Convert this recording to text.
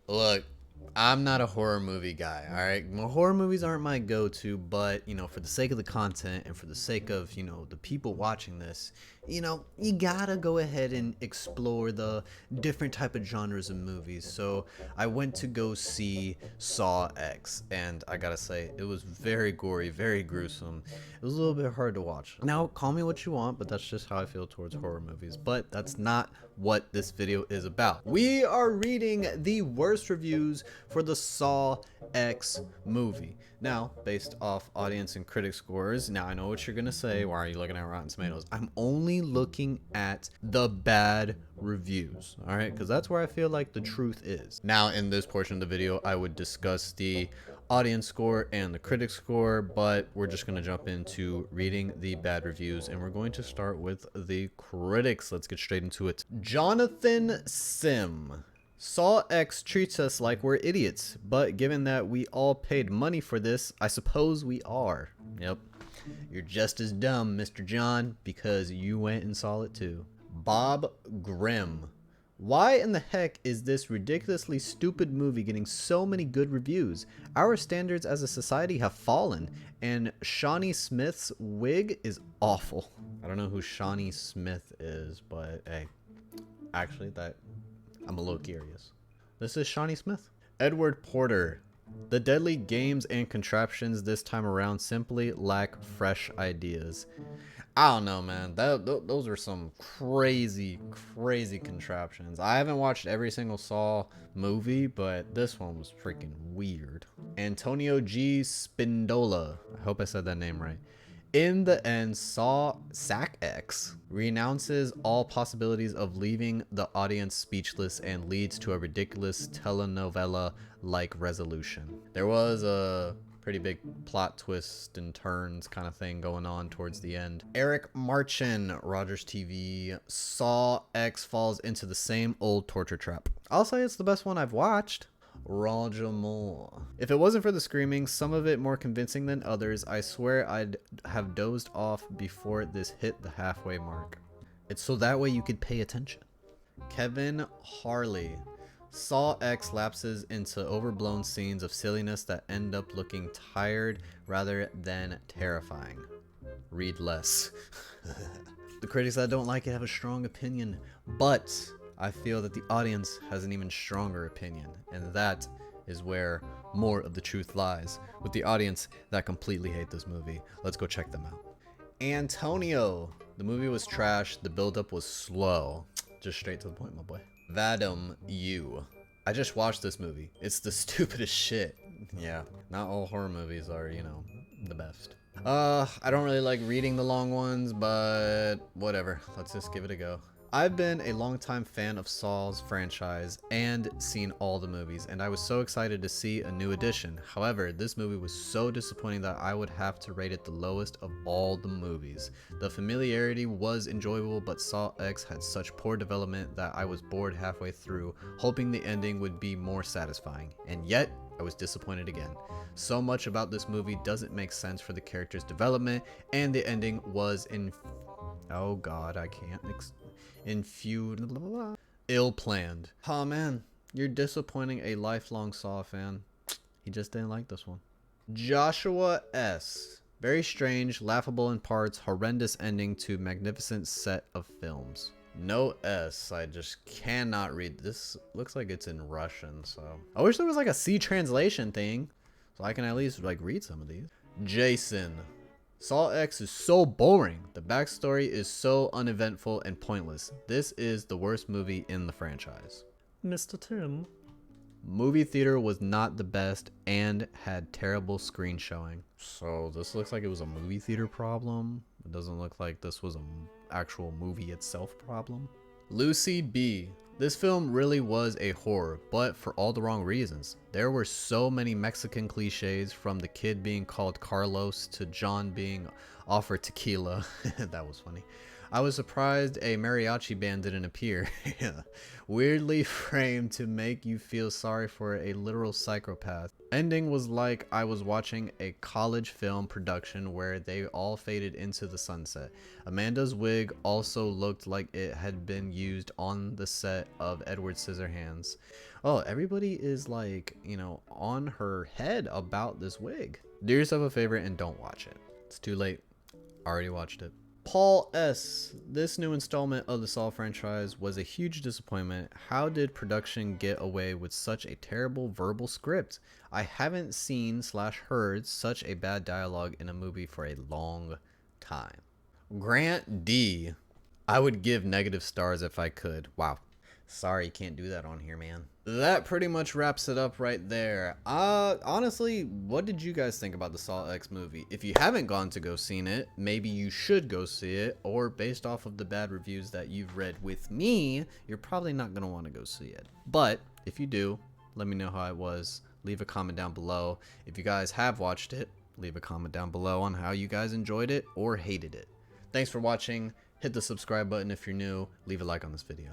Look, I'm not a horror movie guy, all right? Horror movies aren't my go-to, but, for the sake of the content and for the sake of, the people watching this, you gotta go ahead and explore the different type of genres of movies. So I went to go see Saw X, and I gotta say, it was very gory, very gruesome. It was a little bit hard to watch. Now, call me what you want, but that's just how I feel towards horror movies. But that's not what this video is about. We are reading the worst reviews for the Saw X movie. Now, based off audience and critic scores, now I know what you're gonna say. Why are you looking at Rotten Tomatoes? I'm only looking at the bad reviews, all right? Because that's where I feel like the truth is. Now, in this portion of the video, I would discuss the audience score and the critic score, but we're just gonna jump into reading the bad reviews, and we're going to start with the critics. Let's get straight into it. Jonathan Sim. Saw X treats us like we're idiots, but given that we all paid money for this, I suppose we are. Yep. You're just as dumb, Mr. John, because you went and saw it too. Bob Grimm. Why in the heck is this ridiculously stupid movie getting so many good reviews? Our standards as a society have fallen, and Shawnee Smith's wig is awful. I don't know who Shawnee Smith is, but hey, actually I'm a little curious. This is Shawnee Smith. Edward Porter. The deadly games and contraptions this time around simply lack fresh ideas. I don't know, man. Those are some crazy contraptions. I haven't watched every single Saw movie, but this one was freaking weird. Antonio G. Spindola. I hope I said that name right. In the end, Saw X renounces all possibilities of leaving the audience speechless and leads to a ridiculous telenovela-like resolution. There was a pretty big plot twist and turns kind of thing going on towards the end. Eric Marchin, Rogers TV. Saw X falls into the same old torture trap. I'll say it's the best one I've watched. Roger Moore. If it wasn't for the screaming, some of it more convincing than others, I swear I'd have dozed off before this hit the halfway mark. It's so that way you could pay attention. Kevin Harley. Saw X lapses into overblown scenes of silliness that end up looking tired rather than terrifying. Read less. The critics that don't like it have a strong opinion, but I feel that the audience has an even stronger opinion, and that is where more of the truth lies, with the audience that completely hate this movie. Let's go check them out. Antonio. The movie was trash, the buildup was slow. Just straight to the point, my boy. Vadim U. I just watched this movie. It's the stupidest shit. Yeah, not all horror movies are, the best. I don't really like reading the long ones, but whatever. Let's just give it a go. I've been a longtime fan of Saw's franchise and seen all the movies, and I was so excited to see a new edition. However, this movie was so disappointing that I would have to rate it the lowest of all the movies. The familiarity was enjoyable, but Saw X had such poor development that I was bored halfway through, hoping the ending would be more satisfying. And yet, I was disappointed again. So much about this movie doesn't make sense for the character's development, and the ending was oh god, I can't ill-planned. Oh man, you're disappointing a lifelong Saw fan. He just didn't like this one. Joshua S. Very strange, laughable in parts, horrendous ending to magnificent set of films. No S. I just cannot read. This looks like it's in Russian, so I wish there was like a C translation thing so I can at least like read some of these. Jason. Saw X is so boring. The backstory is so uneventful and pointless. This is the worst movie in the franchise. Mr. Tim. Movie theater was not the best and had terrible screen showing. So this looks like it was a movie theater problem. It doesn't look like this was an actual movie itself problem. Lucy B. This film really was a horror, but for all the wrong reasons. There were so many Mexican cliches, from the kid being called Carlos to John being offered tequila. That was funny. I was surprised a mariachi band didn't appear. Yeah. Weirdly framed to make you feel sorry for a literal psychopath. Ending was like I was watching a college film production where they all faded into the sunset. Amanda's wig also looked like it had been used on the set of Edward Scissorhands. Oh, everybody is like, you know, on her head about this wig. Do yourself a favor and don't watch it. It's too late. Already watched it. Paul S. This new installment of the Saw franchise was a huge disappointment. How did production get away with such a terrible verbal script? I haven't seen / heard such a bad dialogue in a movie for a long time. Grant D. I would give negative stars if I could. Wow. Sorry, can't do that on here, man. That pretty much wraps it up right there. Honestly, what did you guys think about the Saw X movie? If you haven't gone to go seen it, maybe you should go see it, or based off of the bad reviews that you've read with me, you're probably not going to want to go see it. But if you do, let me know how it was. Leave a comment down below. If you guys have watched it, leave a comment down below on how you guys enjoyed it or hated it. Thanks for watching. Hit the subscribe button if you're new. Leave a like on this video.